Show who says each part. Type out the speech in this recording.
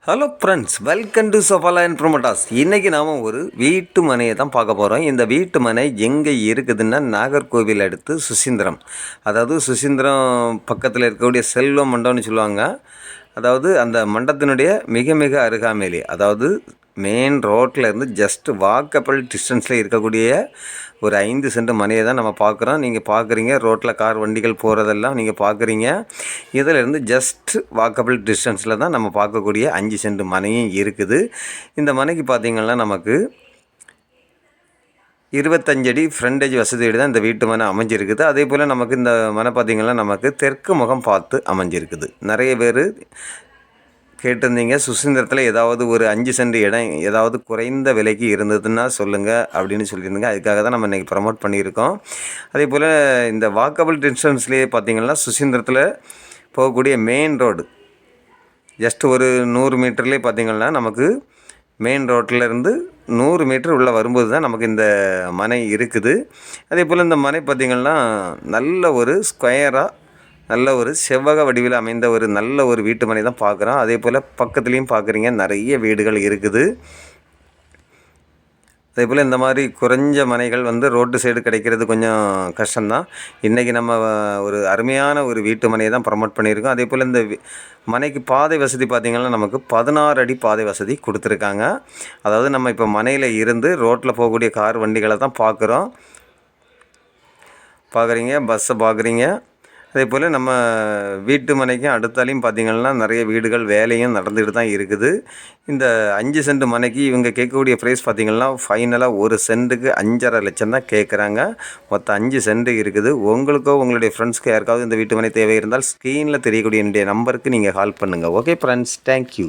Speaker 1: Hello friends, welcome to சோஃபாலா and ப்ரோமோட்டாஸ். இன்றைக்கி நாம் ஒரு வீட்டு மனையை தான் பார்க்க போகிறோம். இந்த வீட்டு மனை எங்கே இருக்குதுன்னா நாகர்கோவில் அடுத்து சுசீந்திரம். அதாவது சுசீந்திரம் பக்கத்தில் இருக்கக்கூடிய செல்வ மண்டபம்னு சொல்லுவாங்க. அதாவது அந்த மண்டபத்தினுடைய மிக மிக அருகாமையிலே, அதாவது மெயின் ரோட்டில் இருந்து ஜஸ்ட் வாக்கபிள் டிஸ்டன்ஸில் இருக்கக்கூடிய ஒரு 5 சென்ட் மனையை தான் நம்ம பார்க்குறோம். நீங்கள் பார்க்குறீங்க, ரோட்டில் கார் வண்டிகள் போகிறதெல்லாம் நீங்கள் பார்க்குறீங்க. இதிலேருந்து ஜஸ்ட் வாக்கபிள் டிஸ்டன்ஸில் தான் நம்ம பார்க்கக்கூடிய 5 சென்ட் மனையும் இருக்குது. இந்த மனைக்கு பார்த்திங்கன்னா நமக்கு 25 அடி ஃப்ரண்டேஜ் வசதியோடு தான் இந்த வீட்டு மனை அமைஞ்சிருக்குது. அதே போல் நமக்கு இந்த மனை பார்த்திங்கன்னா நமக்கு தெற்கு முகம் பார்த்து அமைஞ்சிருக்குது. நிறைய பேர் கேட்டிருந்தீங்க, சுசீந்திரத்தில் ஏதாவது ஒரு 5 சென்ட் இடம் ஏதாவது குறைந்த விலைக்கு இருந்ததுன்னா சொல்லுங்கள் அப்படின்னு சொல்லியிருந்தீங்க. அதுக்காக தான் நம்ம இன்றைக்கி ப்ரமோட் பண்ணியிருக்கோம். அதே போல் இந்த வாக்கபிள் டிஸ்டன்ஸ்லேயே பார்த்திங்கன்னா சுசீந்திரத்தில் போகக்கூடிய மெயின் ரோடு ஜஸ்ட் ஒரு 100 மீட்டர்லேயே பார்த்திங்கன்னா நமக்கு மெயின் ரோட்டிலேருந்து 100 மீட்டர் உள்ளே வரும்போது தான் நமக்கு இந்த மனை இருக்குது. அதே போல் இந்த மனை பார்த்திங்கன்னா நல்ல ஒரு ஸ்கொயராக நல்ல ஒரு செவ்வக வடிவில் அமைந்த ஒரு நல்ல ஒரு வீட்டு மனை தான் பார்க்குறோம். அதே போல் பக்கத்துலேயும் பார்க்குறீங்க நிறைய வீடுகள் இருக்குது. அதே போல் இந்த மாதிரி குறைஞ்ச மனைகள் ரோட்டு சைடு கிடைக்கிறது கொஞ்சம் கஷ்டம்தான். இன்றைக்கி நம்ம ஒரு அருமையான ஒரு வீட்டு மனையை தான் ப்ரமோட் பண்ணியிருக்கோம். அதே போல் இந்த மனைக்கு பாதை வசதி பார்த்திங்கன்னா நமக்கு 16 அடி பாதை வசதி கொடுத்துருக்காங்க. அதாவது நம்ம இப்போ மனையில் இருந்து ரோட்டில் போகக்கூடிய கார் வண்டிகளை தான் பார்க்குறீங்க, பஸ்ஸை பார்க்குறீங்க. அதே போல் நம்ம வீட்டு மனைக்கும் அடுத்தாலையும் பார்த்திங்கன்னா நிறைய வீடுகள் வேலையும் நடந்துகிட்டு தான் இருக்குது. இந்த 5 சென்ட் மனைக்கு இவங்க கேட்கக்கூடிய ப்ரைஸ் பார்த்திங்கன்னா ஃபைனலாக ஒரு சென்ட்டுக்கு 5.5 லட்சம் தான் கேட்குறாங்க. மொத்தம் 5 சென்ட் இருக்குது. உங்களுக்கோ உங்களுடைய ஃப்ரெண்ட்ஸ்க்கு யாருக்காவது இந்த வீட்டு மனை தேவை இருந்தால் ஸ்க்ரீனில் தெரியக்கூடிய என்னுடைய நம்பருக்கு நீங்கள் கால் பண்ணுங்கள். Okay friends, thank you.